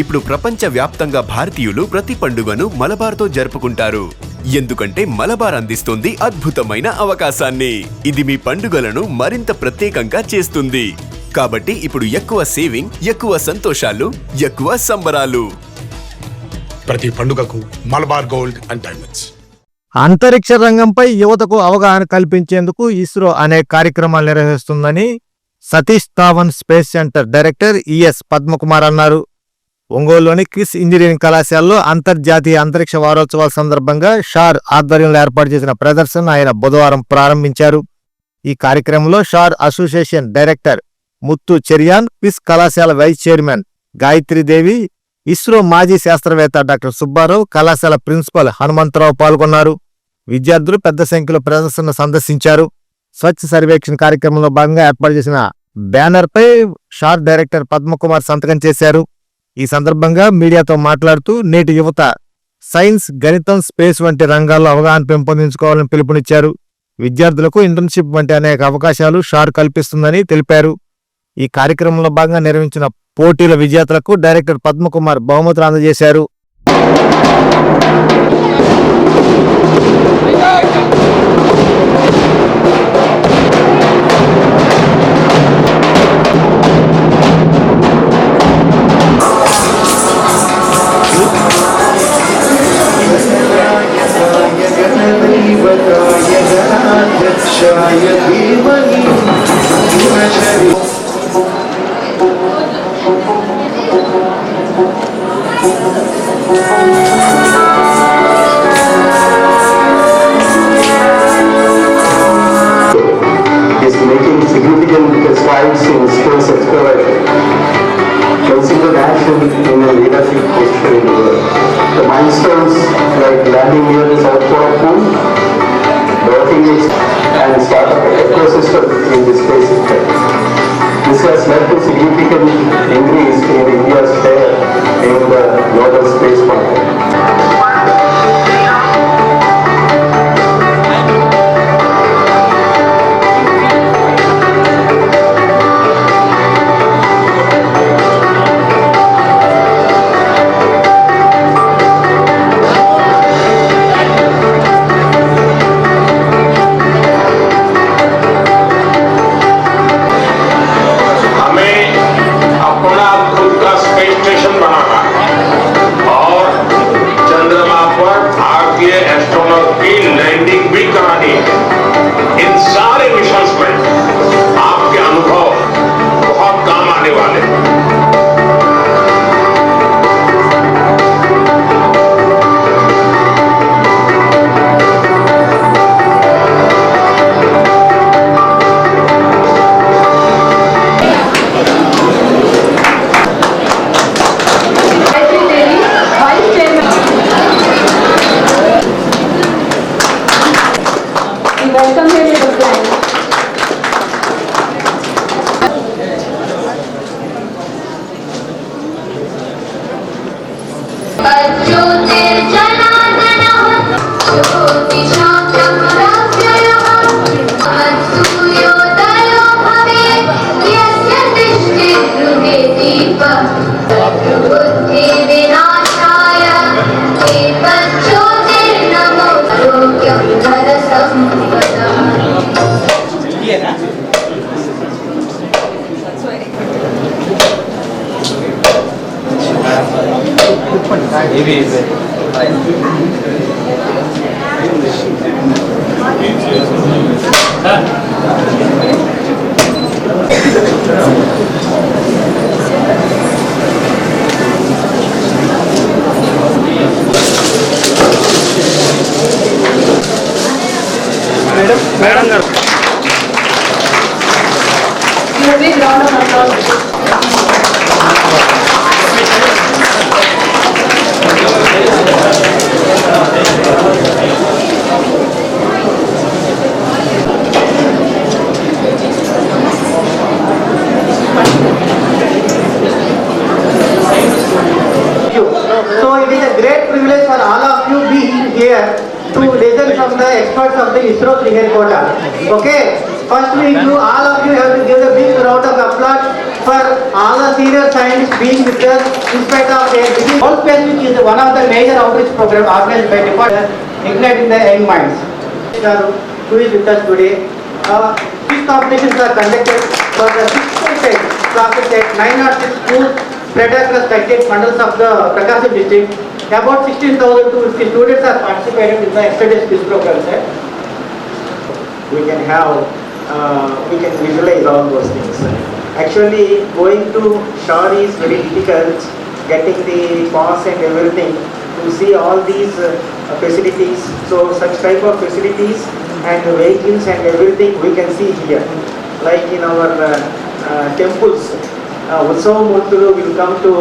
ఇప్పుడు ప్రపంచ వ్యాప్తంగా భారతీయులు ప్రతి పండుగను మలబార్తో జరుపుకుంటారు. ఎందుకంటే మలబార్ అందిస్తుంది అద్భుతమైన అవకాశాన్ని. ఇది మీ పండుగలను మరింత ప్రత్యేకంగా చేస్తుంది. కాబట్టి ఇప్పుడు ఎక్కువ సేవింగ్, ఎక్కువ సంతోషాలు, ఎక్కువ సంబరాలు. ప్రతి పండుగకు మలబార్ గోల్డ్ అండ్ డైమండ్స్. అంతరిక్ష రంగంపై యువతకు అవగాహన కల్పించేందుకు ఇస్రో అనేక కార్యక్రమాలు నిర్వహిస్తుందని Satish Dhawan space centre director E S Padmakumar అన్నారు. ఒంగోలులోని క్రిస్ ఇంజనీరింగ్ కళాశాలలో అంతర్జాతీయ అంతరిక్ష వారోత్సవాల సందర్భంగా షార్ ఆధ్వర్యంలో ఏర్పాటు చేసిన ప్రదర్శన ఆయన బుధవారం ప్రారంభించారు. ఈ కార్యక్రమంలో షార్ అసోసియేషన్ డైరెక్టర్ ముత్తు చెరియాన్, క్రిస్ కళాశాల వైస్ చైర్మన్ గాయత్రీదేవి, ఇస్రో మాజీ శాస్త్రవేత్త డాక్టర్ సుబ్బారావు, కళాశాల ప్రిన్సిపల్ హనుమంతరావు పాల్గొన్నారు. విద్యార్థులు పెద్ద సంఖ్యలో ప్రదర్శనను సందర్శించారు. స్వచ్ఛ సర్వేక్షణ కార్యక్రమంలో భాగంగా ఏర్పాటు చేసిన బ్యానర్పై షార్ డైరెక్టర్ పద్మకుమార్ సంతకం చేశారు. ఈ సందర్భంగా మీడియాతో మాట్లాడుతూ నేటి యువత సైన్స్, గణితం, స్పేస్ వంటి రంగాల్లో అవగాహన పెంపొందించుకోవాలని పిలుపునిచ్చారు. విద్యార్థులకు ఇంటర్న్షిప్ వంటి అనేక అవకాశాలు షార్ కల్పిస్తుందని తెలిపారు. ఈ కార్యక్రమంలో భాగంగా నిర్వహించిన పోటీల విజేతలకు డైరెక్టర్ పద్మకుమార్ బహుమతులు అందజేశారు. is making significant strides in space exploration, considered action in a leadership position in the world. The milestones like landing near the South Pole of Moon, developing it and startup ecosystem in the space sector. This has led to significant increase in India's share in the global space market. Madam గారు So it is a great privilege for all of you being here to listen from the experts of the ISRO Sriharikota. Okay, first we do all of you have to give a big round of applause for all the senior scientists being with us in spite of their busy. All Space Week is one of the major outreach programs organized by Department igniting the young minds. Who is with us today? These competitions are conducted for the 6th grade classes at 906 schools spread across 38 mandals of the Prakasam district. About 16,250 students are participating in the extra-day quiz program, sir. We can have, we can visualize all those things. Actually, going to shore is very difficult, getting the pass and everything to see all these facilities. So such type of facilities and vehicles and everything we can see here. Like in our temples, Utsavam Murtulu will come to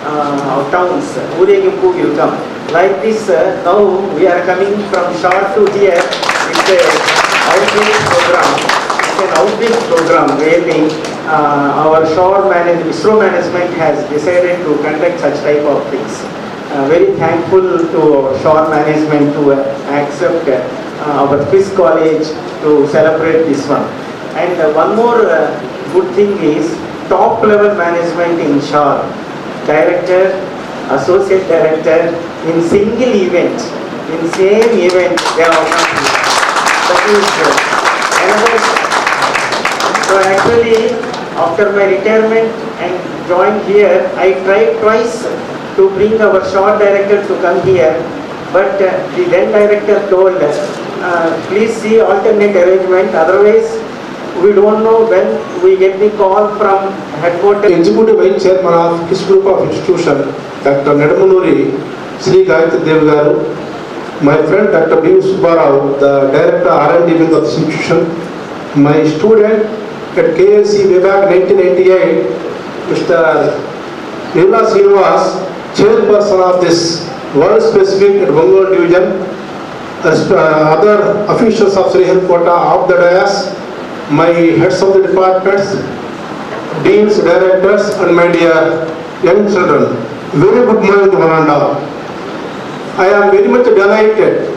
our towns, Uregimpu will come. Like this, now we are coming from shore to here. It's a outreach program. It's an outreach program really. Our shore ISRO management has decided to conduct such type of things. Very thankful to our shore management to accept our quiz college to celebrate this one. And one more good thing is top level management in shore. Director, associate director in single event, in same event they are come. That is another. So actually, after my retirement and joined here, I tried twice to bring our shore director to come here, but the then director told us, please see alternate arrangement, otherwise we don't know when we get the call from headquarters. Executive Vice Chairman of this group of institution, Dr. Nadamanuri Sri Gayatri Dev Garu, my friend Dr. B. Subbarao, the Director R&D wing of this institution, my student at KLC way back 1998, Mr. Nirmala Srinivas, Chairperson of this World Space Week at Bengal Division, other officials of Sriharikota of the dais, my heads of the departments, deans, directors, and my dear young children. Very good morning to one and all. I am very much delighted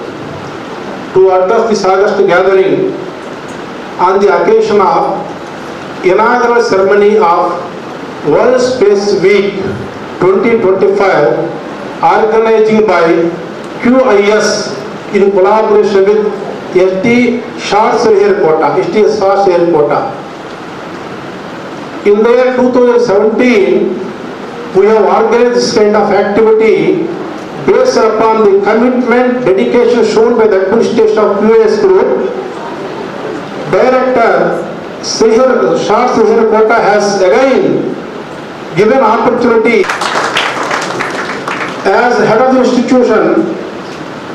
to address this August gathering on the occasion of inaugural ceremony of World Space Week 2025 organizing by QIS in collaboration with ST SHARTS Sriharikota. In the year 2017, we have organized this kind of activity based upon the commitment, dedication shown by the administration of QIS Group. Director SHARTS Sriharikota has again given opportunity as head of the institution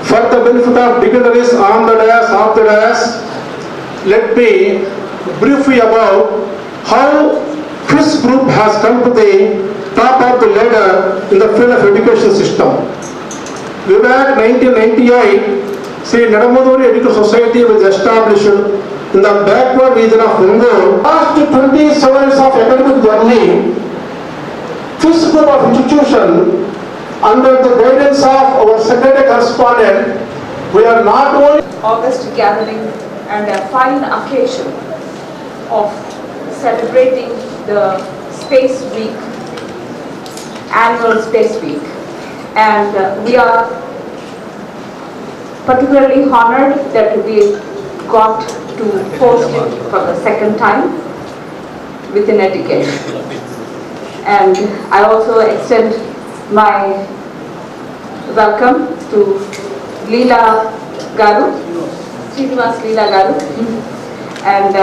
for the benefit of dignitaries on the dais, off the dais. Let me brief you about how QIS group has come to the top of the ladder in the field of education system. Way back 1998, Sri Nadamanuri Education Society was established in the backward region of Bengal. After 27 years of academic journey, QIS group of institution, under the guidance of our secretary correspondent, we are not only August gathering and a fine occasion of celebrating the Space Week, annual Space Week, and we are particularly honored that we got to host it for the second time within a decade. And I also extend my welcome to Leela Garu, Srinivas Leela Garu, and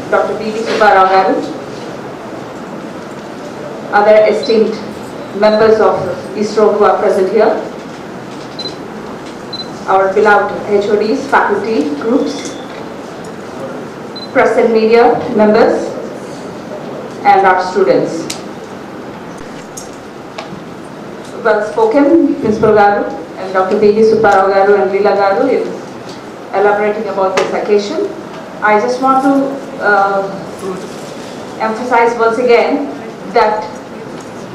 Dr. B.V. Subbarao Garu, other esteemed members of ISRO who are present here, our beloved HODs, faculty, groups, press and media members, and our students. Well spoken, Principal Garu and Dr. B.V. Subbarao Garu and Leela Garu in elaborating about this occasion. I just want to emphasize once again that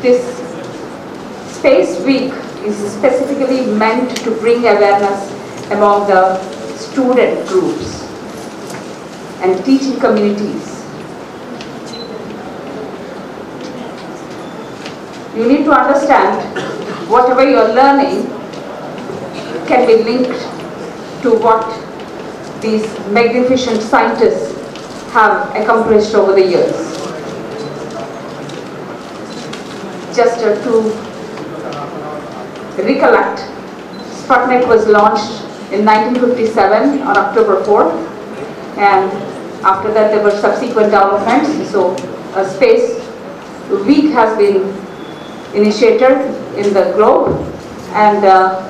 this Space Week is specifically meant to bring awareness among the student groups and teaching communities you need to understand whatever you're learning can be linked to what these magnificent scientists have accomplished over the years. Just to recollect, Sputnik was launched in 1957 on October 4th, and after that there were subsequent developments. So a space week has been initiated in the globe, and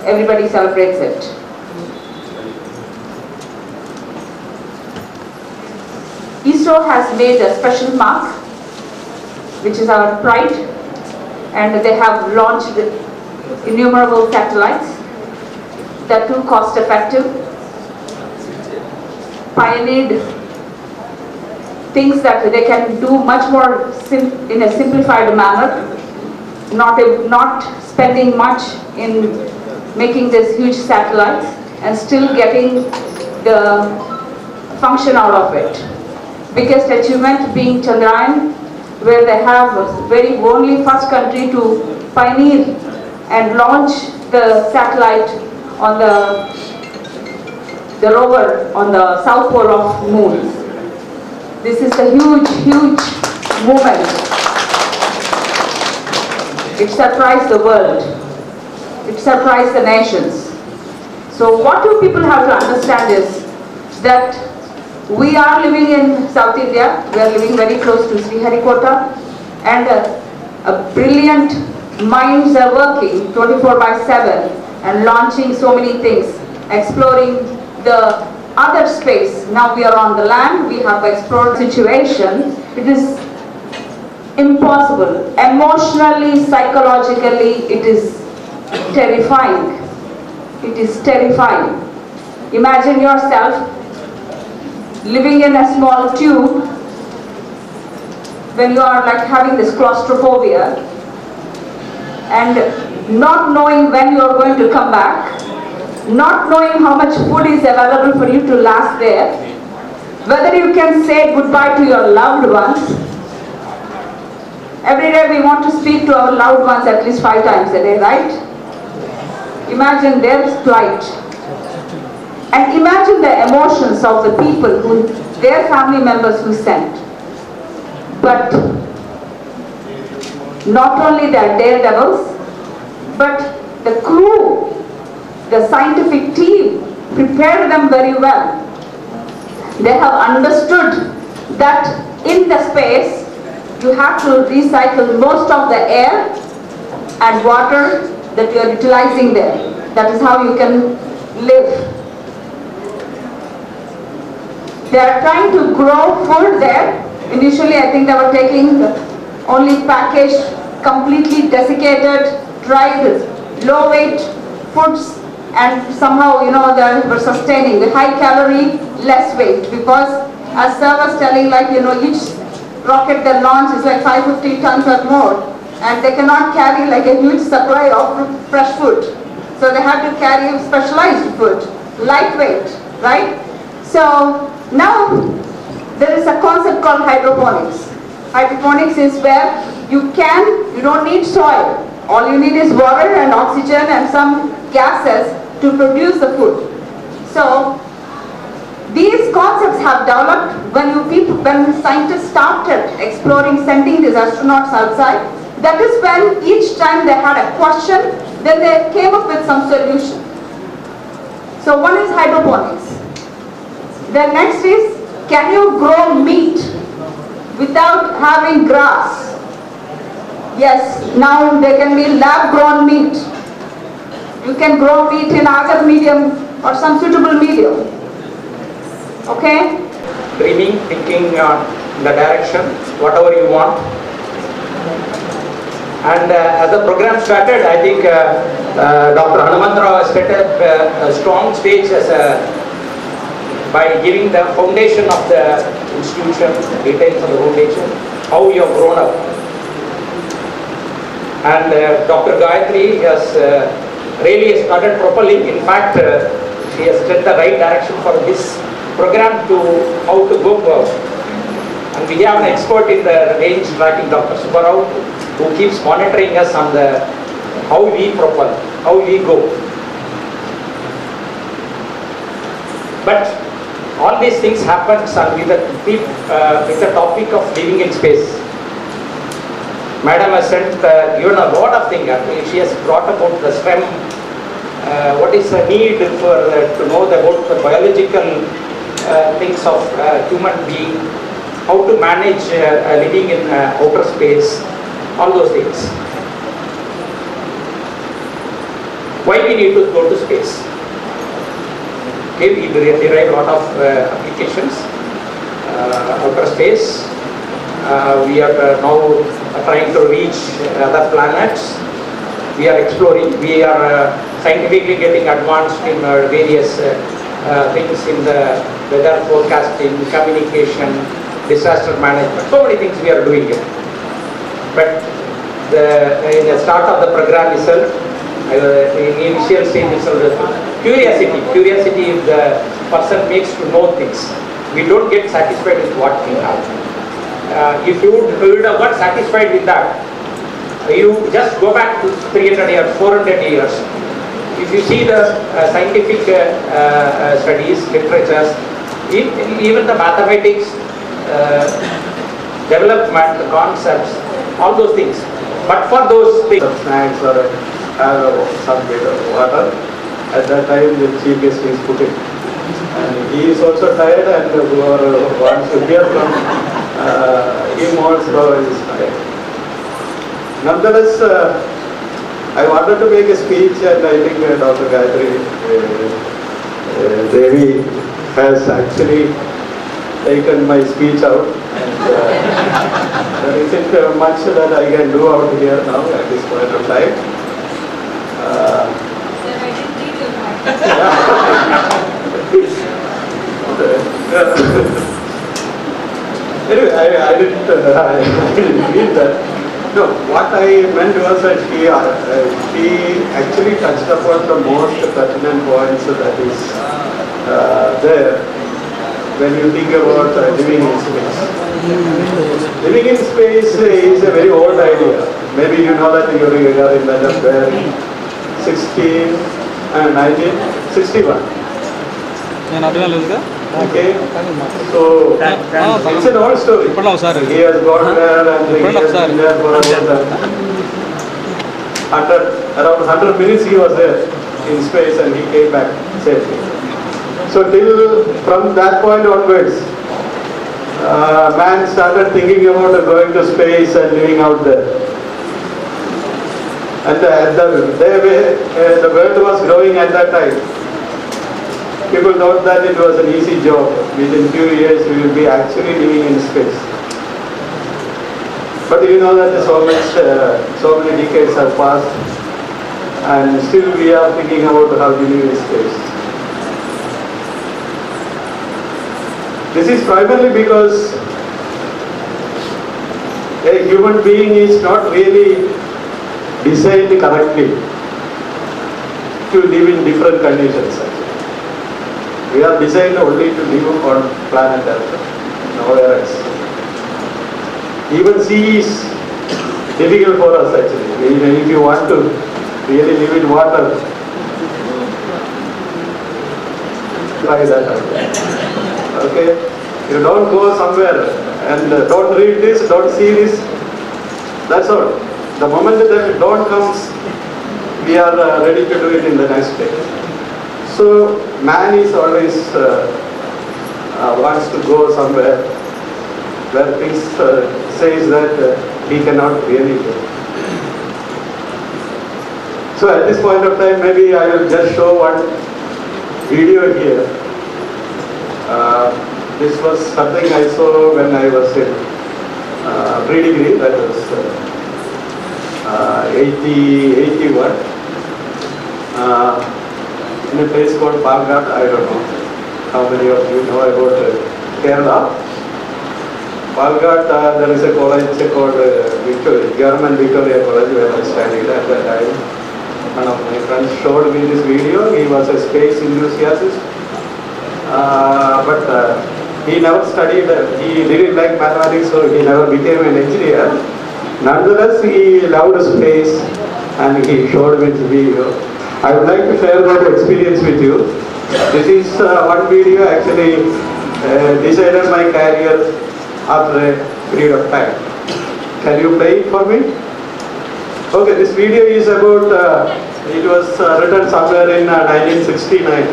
everybody celebrates it. ISRO has made a special mark, which is our pride, and they have launched innumerable satellites that too cost effective, pioneered things that they can do much more in a simplified manner, not spending much in making these huge satellites and still getting the function out of it. Biggest achievement being Chandrayaan, where they have very only first country to pioneer and launch the satellite on the rover on the south pole of moon. This is a huge, huge movement. It surprised the world. It surprised the nations. So what do people have to understand is that we are living in South India. We are living very close to Sriharikota, and a brilliant minds are working 24/7 and launching so many things, exploring the other space. Now we are on the land, we have explored situation. It is impossible. Emotionally, psychologically, it is terrifying. It is terrifying. Imagine yourself living in a small tube when you are like having this claustrophobia and not knowing when you are going to come back, not knowing how much food is available for you to last there, whether you can say goodbye to your loved ones. Every day we want to speak to our loved ones at least 5 times a day, right? Imagine their plight. And imagine the emotions of the people who, their family members who sent. But not only the daredevils, but the crew, the scientific team prepared them very well. They have understood that in the space you have to recycle most of the air and water that you are utilizing there. That is how you can live. They are trying to grow food there. Initially, I think they were taking only packaged, completely desiccated, dried, low-weight foods, and somehow, they were sustaining the high calorie, less weight, because as sir was telling, each rocket they launch is like 550 tons or more, and they cannot carry like a huge supply of fresh food. So they have to carry specialized food, lightweight, right? So now there is a concept called hydroponics. Hydroponics is where you don't need soil. All you need is water and oxygen and some gases to produce the food. So these concepts have developed when scientists started exploring, sending these astronauts outside. That is when each time they had a question, then they came up with some solution. So one is hydroponics. The next is, can you grow meat without having grass? Yes, now there can be lab-grown meat. You can grow meat in agar medium or some suitable medium. Okay? Dreaming, thinking the direction, whatever you want. And as the program started, I think Dr. Hanumantrao has set up a strong stage by giving the foundation of the institution, details of the foundation, how you have grown up. And Dr. Gayatri has really started propelling. In fact, she has set the right direction for this program to how to go forward. And we have an expert in the range tracking, Dr. Subbarao, who keeps monitoring us on the how we propel, how we go. But all these things happen with the topic of living in space. Madam has given a lot of things. She has brought about the STEM. What is the need for to know about the biological things of human being, how to manage living in outer space, all those things. Why we need to go to space? Okay, we derive a lot of applications, outer space. We are now trying to reach other planets. We are exploring. We are scientifically getting advanced in various things in the weather forecasting, communication, disaster management. So many things we are doing it. But in the start of the program itself, in initial stage itself, curiosity if the person makes to know things. We don't get satisfied with what we have. If you would have got satisfied with that, you just go back to 300 years, 400 years. If you see the scientific studies, literatures, even the mathematics, development, the concepts, all those things. But for those things, snacks or have some bit of water, at that time the chief guest is putting. And he is also tired, and whoever wants to hear from him also is tired. Nonetheless, I wanted to make a speech, and I think Dr. Gayatri Devi has actually taken my speech out. And there isn't much that I can do out here now at this point of time. Anyway, I didn't mean that. No, what I meant was that she actually touched upon the most pertinent points that is there when you think about living in space. Living in space is a very old idea. Maybe you know that you are in the 1961. Okay, so it's an old story. He has gone there and he has been there for around 100 minutes he was there in space, and he came back safely. So from that point onwards, man started thinking about going to space and living out there. And the world was growing at that time. People thought that it was an easy job. Within few years we will be actually living in space. But you know that so many decades have passed, and still we are thinking about how to live in space. This is primarily because a human being is not really designed correctly to live in different conditions. We are designed only to live on planet Earth, nowhere else. Even sea is difficult for us actually. If you want to really live in water, try that out. Okay? You don't go somewhere and don't read this, don't see this. That's all. The moment that dawn comes, we are ready to do it in the next day. So man is always wants to go somewhere where things says that he cannot really go. So at this point of time, maybe I will just show one video here. This was something I saw when I was in pre-degree, that was 81. In a place called Palghat. I don't know how many of you know about Kerala. Palghat, there is a college called German Victoria College where I studied at that time. One of my friends showed me this video. He was a space enthusiast, but he never studied, he didn't like mathematics, so he never became an engineer. Nonetheless, he loved space and he showed me the video. I would like to share that experience with you. This is one video actually decided my career after a period of time. Can you play it for me? Okay, this video is about, it was written somewhere in 1969.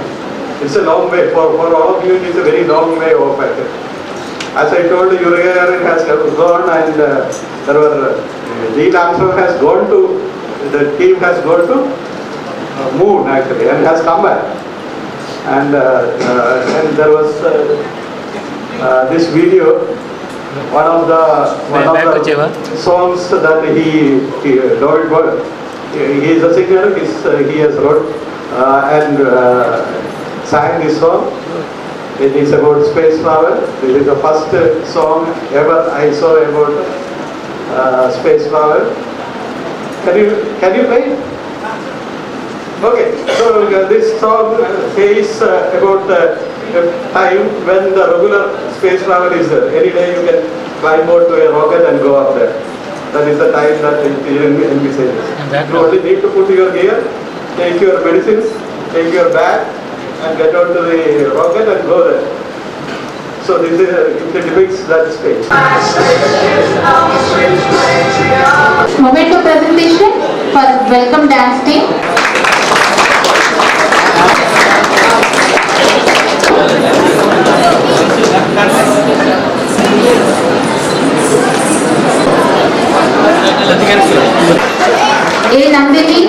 It's a long way, for all of you it is a very long way off actually. As I told you, Uriah has gone and there were, Neil Armstrong has gone to, the team has gone to moon actually and has come back. And there was this video, one of the songs that he wrote. He is a singer, he has wrote and sang this song. It is about space travel. This is the first song ever I saw about space travel. Can you play? Okay, so this song says about the time when the regular space travel is there. Any day you can climb out to a rocket and go up there. That is the time that it envisages. You only need to put your gear, take your medicines, take your bag, and get onto the rocket and go there. So this is it depicts that space. Moment of presentation for welcome dance team. A Nandini.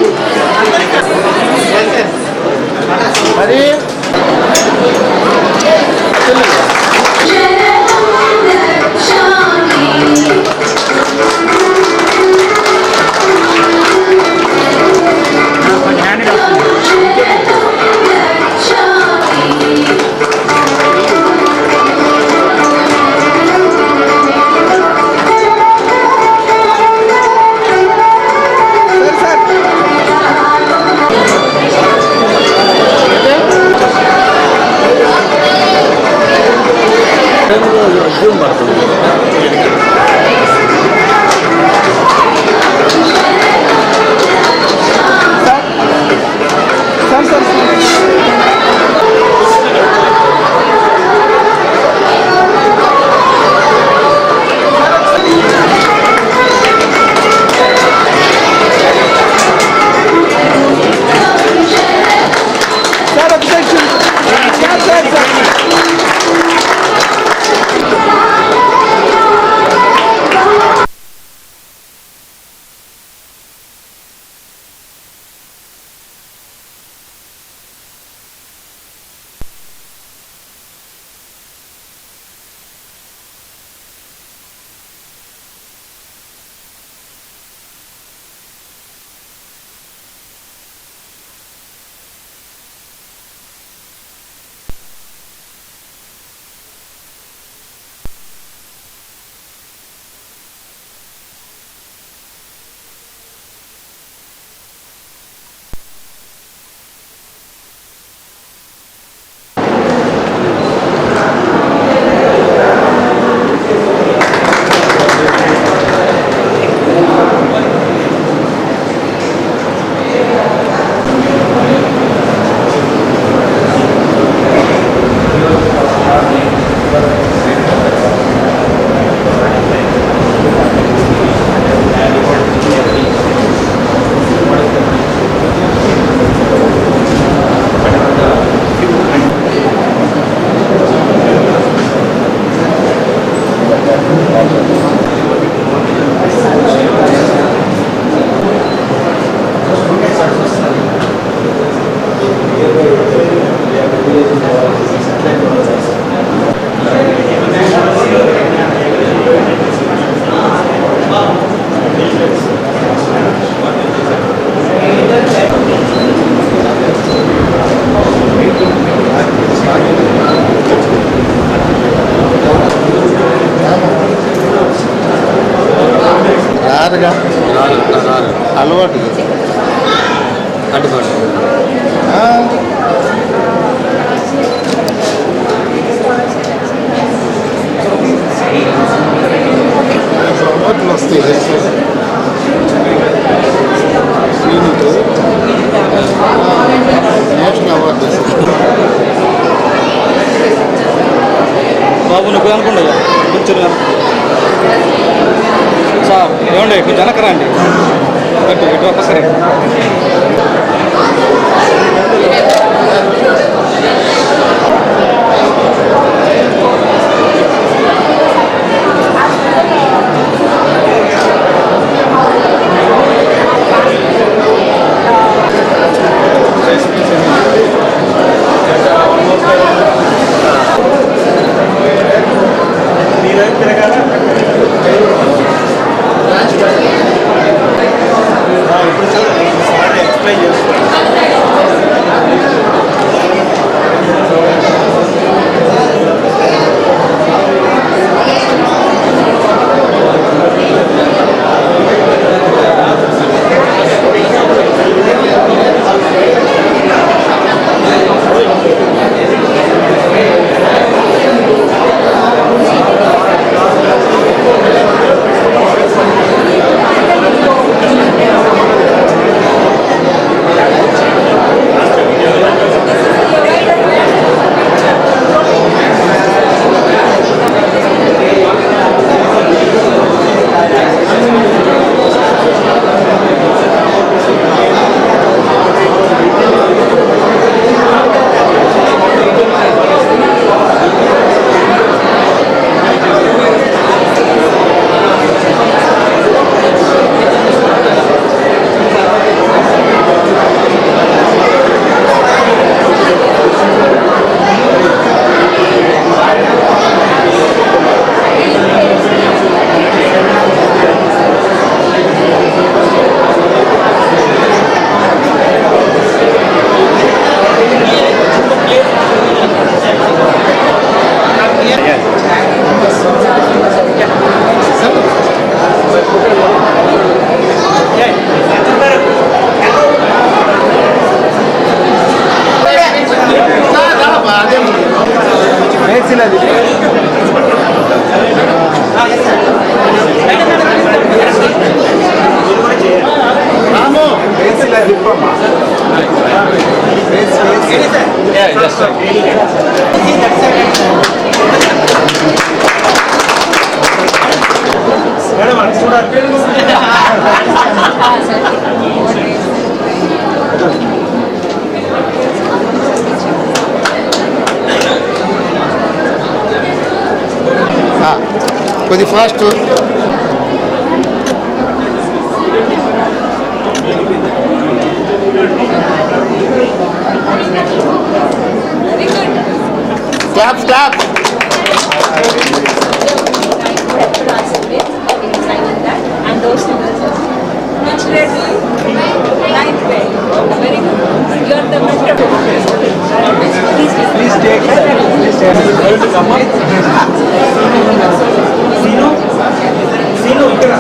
అలవాటు అవార్డులు వస్తాయి national award బాబు నువ్వు అనుకోండి కొంచెం sir ఏమండి కొంచెం వెనకరా అండి ఇటు ఒక్కసారి కొద్ది fast claps claps and those students which grade do you? Ninth grade. Very good. You are the mentor. Please take Sino, ఇక్కడ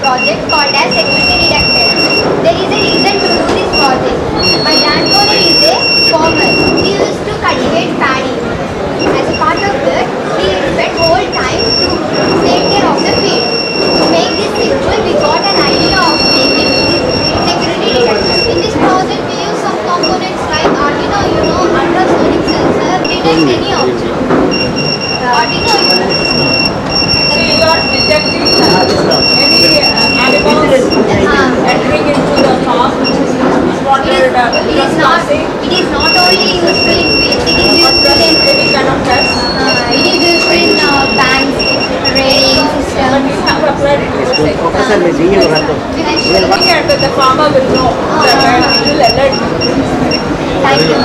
project called as security detected. There is a reason to do this project. My grandfather is a farmer. He used to cultivate paddy. As a part of that, he spent whole time to take care of the field. To make this simple, we got an idea of making security detector. In this project, we use some components like Arduino Uno, ultrasonic sensor, detect any object. Arduino Uno. So you are detecting any animals entering into the farm, water, it is not only useful in fields, it is useful in any kind of test. It is useful in banks, trading systems. But you have applied it to the looking at the farmer will know that it will alert you. Thank you.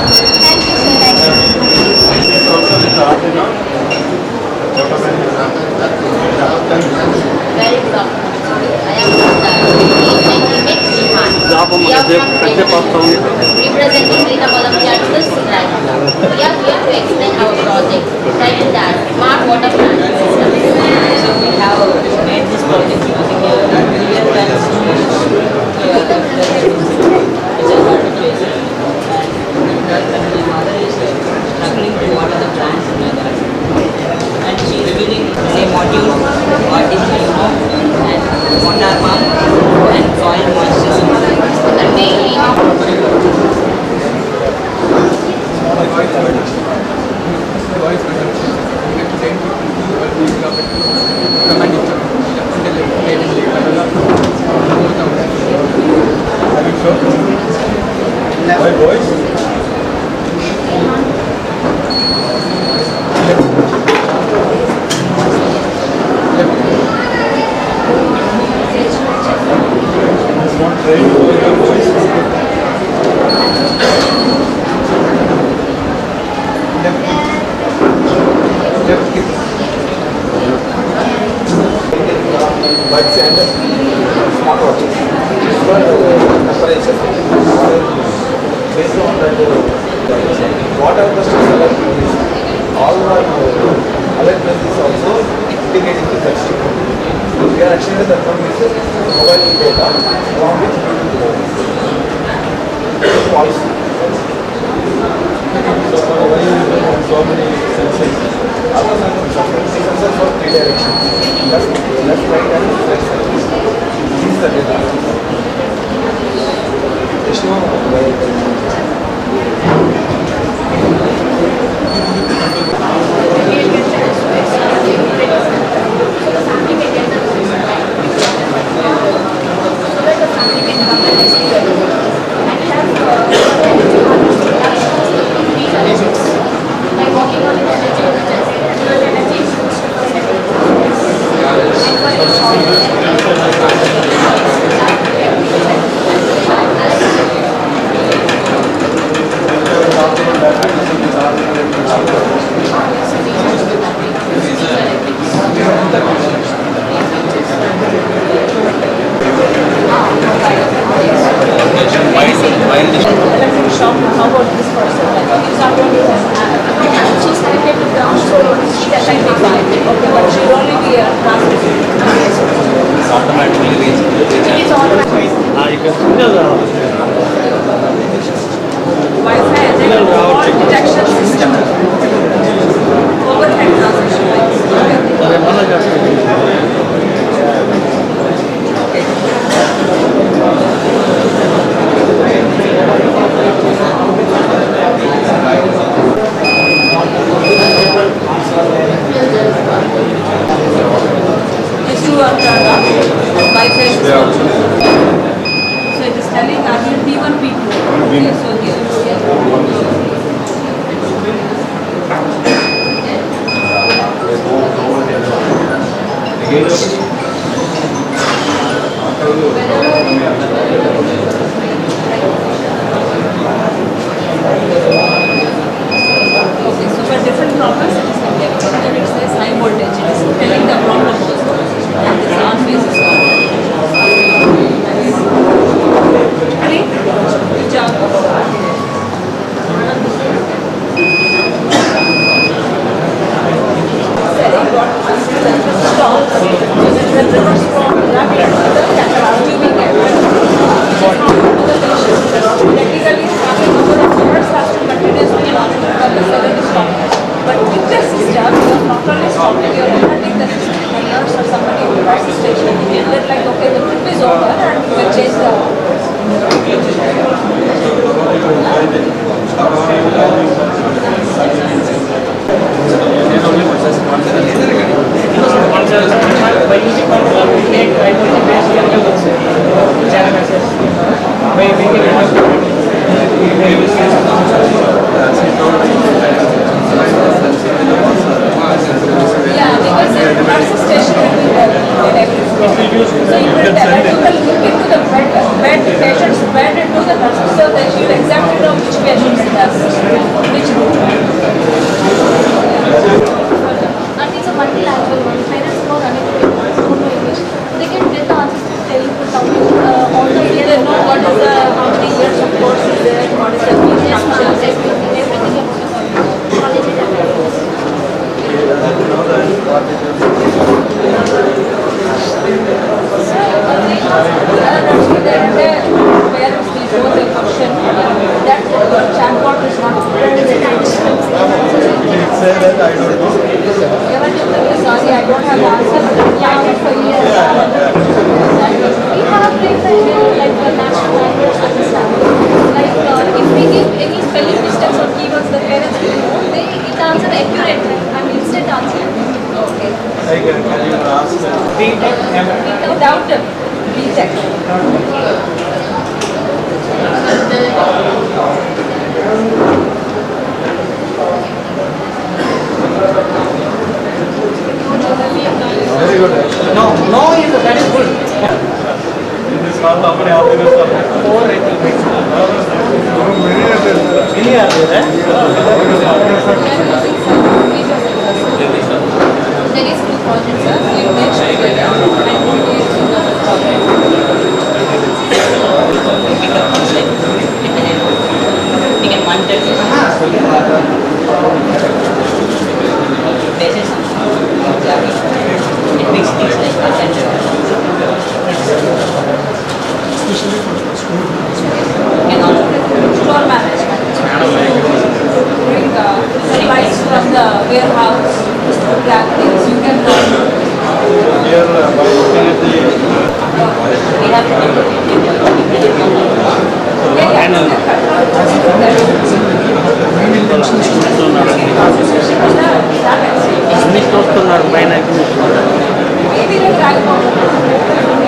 Thank you, sir. Thank you. Very good afternoon. I am P9TV. We are from representing Green Column decided that smart water management system. So we have made this project using a real time simulation which is articulated. And my mother is struggling to water the plants in my garden. And she is using say module, what is and water pump and soil moisture. And mainly detection system. Overhead transmission These two are turned off. Wi-Fi is on. So it is telling actually P1, P2. Okay, so here. Okay, so for different problems it is telling it says high voltage. It is telling the problem also. And this on phase is on. Ready? Good job. But with the system, you are not only stopping, you are running the system. A nurse or somebody will write the station and they're like, okay, the trip is over and you will change Yeah, because the nurse station will be there in everything. So you will look into the bed, patient's bed into the nurse so that you will exactly know which patient it has, which room. Sorry, I don't have the answer. Yeah, for years. We have like the national language understanding. Like if we give any spelling mistakes or keywords, the parents will know. It answer accurately. I mean, instant answer. Okay. Without a B-Tech. No is that is good. There is two projects, sir. You mentioned that Became one test. This is it makes things like that and also store management. Bring supplies from the warehouse, grab things, you can learn. we have to Maybe the dragon.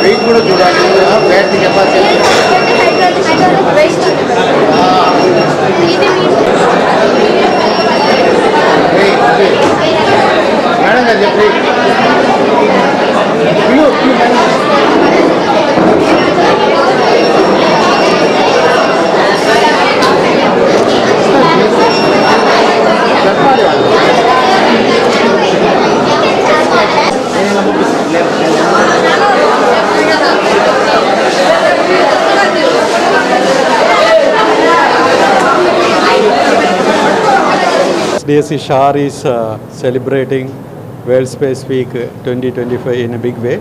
Weight కూడా చూడాలి battery capacity madam గారు చెప్పి DSC Shar is celebrating World Space Week 2025 in a big way,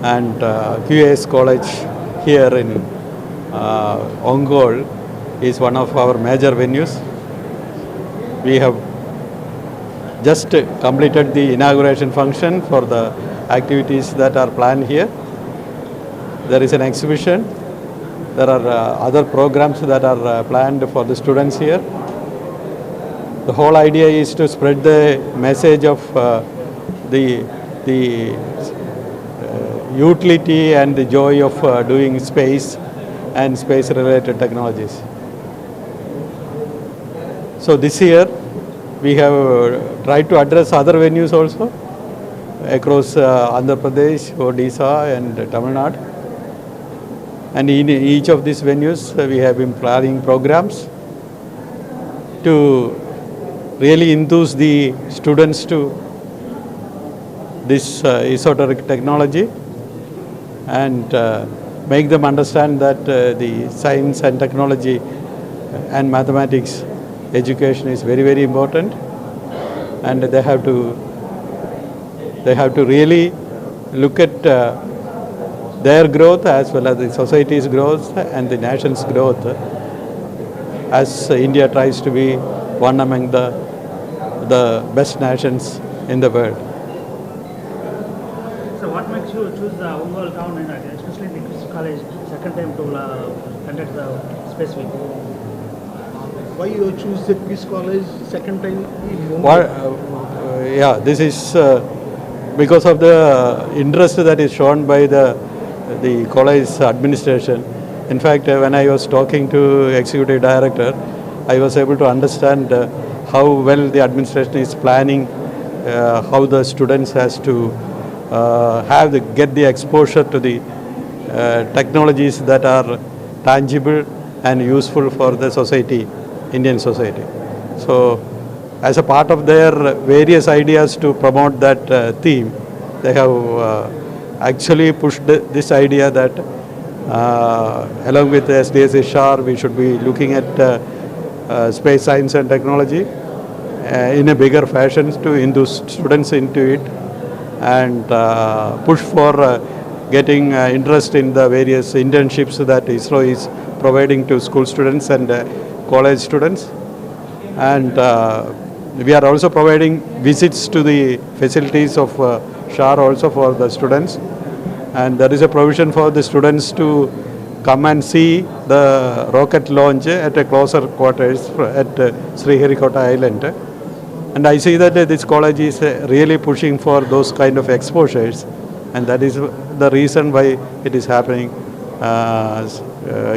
and QAS College here in Ongole is one of our major venues. We have just completed the inauguration function for the activities that are planned here. There is an exhibition there are other programs that are planned for the students here. The whole idea is to spread the message of the utility and the joy of doing space and space-related technologies. So this year we have tried to address other venues also across Andhra Pradesh, Odisha and Tamil Nadu. And in each of these venues we have been planning programs to really enthuse the students to this esoteric technology and make them understand that the science and technology and mathematics education is very, very important, and they have to really look at their growth as well as the society's growth and the nation's growth as India tries to be one among the best nations in the world. So what makes you choose the Ongole town and especially the Christian College second time to conduct the space week? Why you choose the Peace College second time in Ongole? Yeah, this is because of the interest that is shown by the college administration. In fact, when I was talking to executive director, I was able to understand how well the administration is planning, how the students has to get the exposure to the technologies that are tangible and useful for the society, Indian society. So, as a part of their various ideas to promote that theme, they have actually pushed this idea that along with SDSC SHAR, we should be looking at space science and technology in a bigger fashion to induce students into it and push for getting interest in the various internships that ISRO is providing to school students and college students. And we are also providing visits to the facilities of SHAR also for the students. And there is a provision for the students to come and see the rocket launch at a closer quarters at Sriharikota Island. And I see that this college is really pushing for those kind of exposures, and that is the reason why it is happening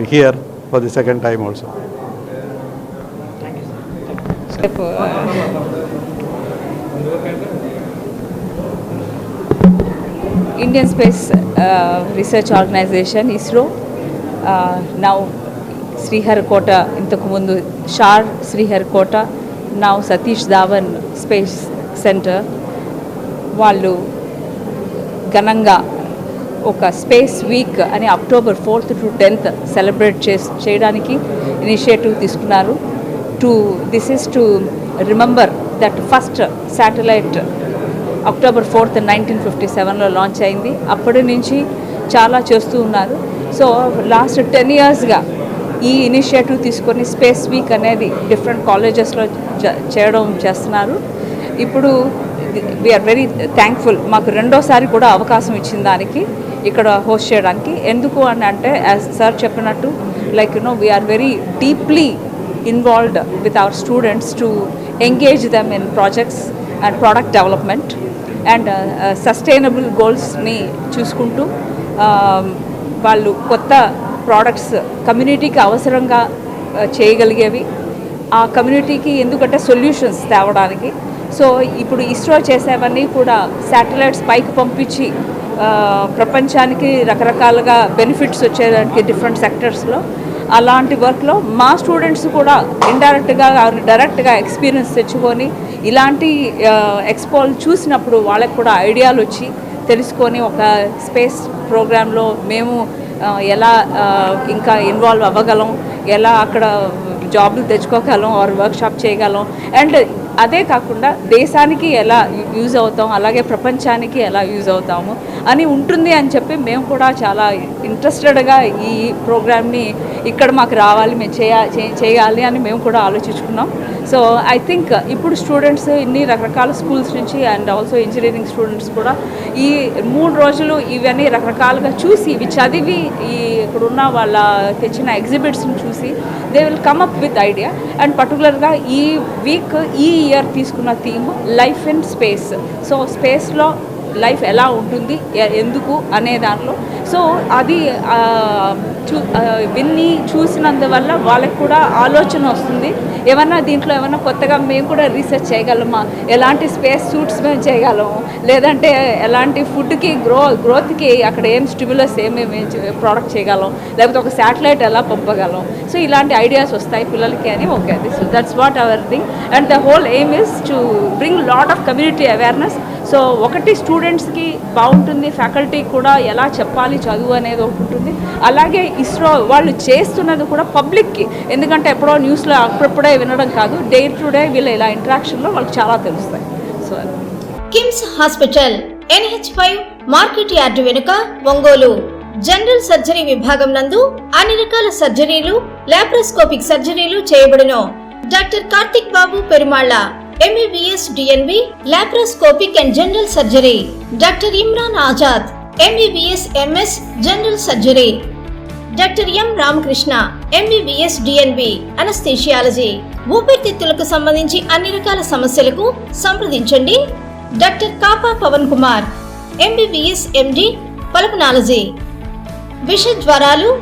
here for the second time also. Indian Space Research Organization, ISRO, now Sriharikota, intaku mundu SHAR Sriharikota, now Satish Dhawan Space Center, వాళ్ళు ఘనంగా ఒక space week అని October 4th to 10th celebrate చేయడానికి initiative తీసుకున్నారు. This is to remember that first satellite October 4th 1957లో launch అయింది. అప్పటి నుంచి చాలా చేస్తూ ఉన్నారు. సో లాస్ట్ 10 yearsగా ఈ ఇనిషియేటివ్ తీసుకొని స్పేస్ వీక్ అనేది డిఫరెంట్ కాలేజెస్లో చేస్తున్నారు. ఇప్పుడు వీఆర్ వెరీ థ్యాంక్ఫుల్, మాకు రెండోసారి కూడా అవకాశం ఇచ్చిన దానికి ఇక్కడ హోస్ట్ చేయడానికి. ఎందుకు అని అంటే యాజ్ సార్ చెప్పినట్టు like we are very deeply involved with our students to engage them in projects and product development and sustainable గోల్స్ని చూసుకుంటూ వాళ్ళు కొత్త ప్రోడక్ట్స్ కమ్యూనిటీకి అవసరంగా చేయగలిగేవి, ఆ కమ్యూనిటీకి ఎందుకంటే సొల్యూషన్స్ తేవడానికి. సో ఇప్పుడు ఇస్రో చేసేవన్నీ కూడా శాటిలైట్స్ పైకి పంపించి ప్రపంచానికి రకరకాలుగా బెనిఫిట్స్ వచ్చేదానికి డిఫరెంట్ సెక్టర్స్లో అలాంటి వర్క్లో మా స్టూడెంట్స్ కూడా ఇండైరెక్ట్గా డైరెక్ట్గా ఎక్స్పీరియన్స్ తెచ్చుకొని ఇలాంటి ఎక్స్పోలు చూసినప్పుడు వాళ్ళకి కూడా ఐడియాలు వచ్చి తెలుసుకొని ఒక స్పేస్ ప్రోగ్రాంలో మేము ఎలా ఇంకా ఇన్వాల్వ్ అవ్వగలం, ఎలా అక్కడ జాబ్లు తెచ్చుకోగలం ఆర్ వర్క్షాప్ చేయగలం, అండ్ అదే కాకుండా దేశానికి ఎలా యూజ్ అవుతాం అలాగే ప్రపంచానికి ఎలా యూజ్ అవుతాము అని ఉంటుంది అని చెప్పి మేము కూడా చాలా ఇంట్రెస్టెడ్గా ఈ ప్రోగ్రామ్ని ఇక్కడ మాకు రావాలి, మేము చేయాలి అని మేము కూడా ఆలోచించుకున్నాం. సో ఐ థింక్ ఇప్పుడు స్టూడెంట్స్ ఇన్ని రకరకాల స్కూల్స్ నుంచి అండ్ ఆల్సో ఇంజనీరింగ్ స్టూడెంట్స్ కూడా ఈ 3 రోజులు ఇవన్నీ రకరకాలుగా చూసి ఇవి చదివి ఈ ఇక్కడున్న వాళ్ళ తెచ్చిన ఎగ్జిబిట్స్ని చూసి they will come up with idea and పర్టికులర్గా ఈ వీక్ ఈ ఇయర్ తీసుకున్న theme life in space. So స్పేస్లో లైఫ్ ఎలా ఉంటుంది ఎందుకు అనే దానిలో సో అది విన్ని చూసినందువల్ల వాళ్ళకి కూడా ఆలోచన వస్తుంది, ఏమన్నా దీంట్లో ఏమన్నా కొత్తగా మేము కూడా రీసెర్చ్ చేయగలమా, ఎలాంటి స్పేస్ సూట్స్ మేము చేయగలము, లేదంటే ఎలాంటి ఫుడ్కి గ్రోత్కి అక్కడ ఏం స్టిమ్యులస్ ఏమేమి ప్రోడక్ట్ చేయగలం, లేకపోతే ఒక శాటిలైట్ ఎలా పంపగలం. సో ఇలాంటి ఐడియాస్ వస్తాయి పిల్లలకి అని. Okay, so that's what our thing and the whole aim is to bring lot of community awareness. So ఒకటి స్టూడెంట్స్కి బాగుంటుంది, ఫ్యాకల్టీ కూడా ఎలా చెప్పాలి చదువు అనేది ఒకటి ఉంటుంది. అలాగే ఇస్రో వాళ్ళు చేస్తున్నది కూడా పబ్లిక్కి, ఎందుకంటే ఎప్పుడో న్యూస్లో అప్పుడప్పుడే వినడం కాదు, డే టు డే వీళ్ళ ఇలా ఇంటరాక్షన్లో వాళ్ళకి చాలా తెలుస్తాయి. So KIMS hospital NH5 market yard వెనుక ఒంగోలు జనరల్ సర్జరీ విభాగం నందు అన్ని రకాల సర్జరీలు, లాప్రోస్కోపిక్ సర్జరీలు చేయబడును. Doctor Karthik Babu Perumalla MBBS DNB laparoscopic and general surgery. Doctor Imran Azad MBBS MS general surgery. Doctor M Ramakrishna MBBS DNB anaesthesiology. ఊపిరితిత్తులకు సంబంధించి అన్ని రకాల సమస్యలకు సంప్రదించండి. Doctor Kapa Pavan Kumar MBBS MD pulmonology. విష జ్వరాలు,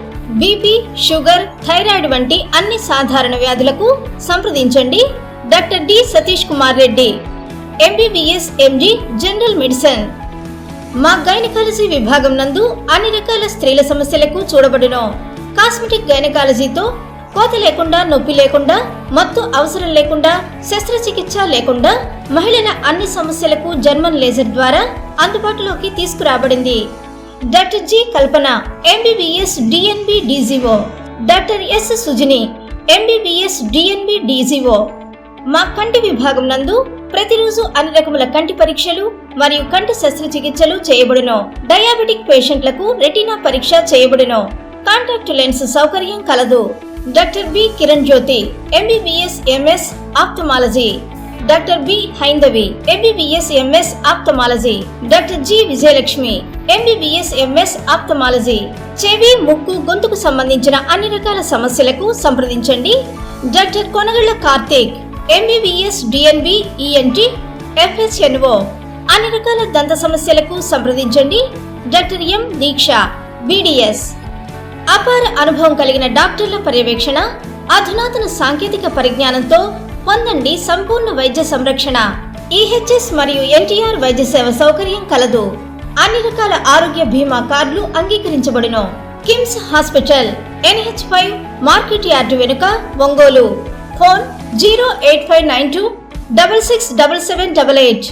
బీపీ, షుగర్, థైరాయిడ్ వంటి అన్ని సాధారణ వ్యాధులకు సంప్రదించండి. Doctor D Satish Kumar Reddy MBBS MD general medicine. మా గైనకాలజీ విభాగం నందు అన్ని రకాల స్త్రీల సమస్యలకు చూడబడును. కాస్మెటిక్ గైనకాలజీతో కోత లేకుండా, నొప్పి లేకుండా, మత్తు అవసరం లేకుండా, శస్త్రచికిత్స లేకుండా మహిళల అన్ని సమస్యలకు జర్మన్ లేజర్ ద్వారా అందుబాటులోకి తీసుకురాబడింది. డాక్టర్ జి కల్పన MBBS DNB DGO. Doctor yes Sujini MBBS DNB DGO. మా కంటి విభాగం నందు ప్రతిరోజు అన్ని రకముల కంటి పరీక్షలు మరియు కంటి శస్త్రచికిత్సలు చేయబడును. డయాబెటిక్ పేషెంట్లకు రెటీనా పరీక్ష చేయబడును. కాంటాక్ట్ లెన్స్ సౌకర్యం కలదు. Doctor B Kiran Jyothi MBBS MS ophthalmology. Doctor B Haindavi MBBS MS ophthalmology. Doctor G Vijayalakshmi MBBS MS ophthalmology. చెవి, ముక్కు, గొంతుకు సంబంధించిన అన్ని రకాల సమస్యలకు సంప్రదించండి. Doctor Konagalla Karthik MBBS DNB ENT FHNO. అన్ని రకాల దంత సమస్యలకు సంప్రదించండి. Doctor M Deeksha BDS. అపార అనుభవం కలిగిన డాక్టర్ల పర్యవేక్షణ, అధునాతన సాంకేతిక పరిజ్ఞానంతో పొందండి సంపూర్ణ వైద్య సంరక్షణ. EHS మరియు NTR వైద్య సేవ సౌకర్యం కలదు. అన్ని రకాల ఆరోగ్య బీమా కార్డులు అంగీకరించబడును. KIMS hospital NH5 market yard వెనుక ఒంగోలు. ఫోన్ 08592 667788.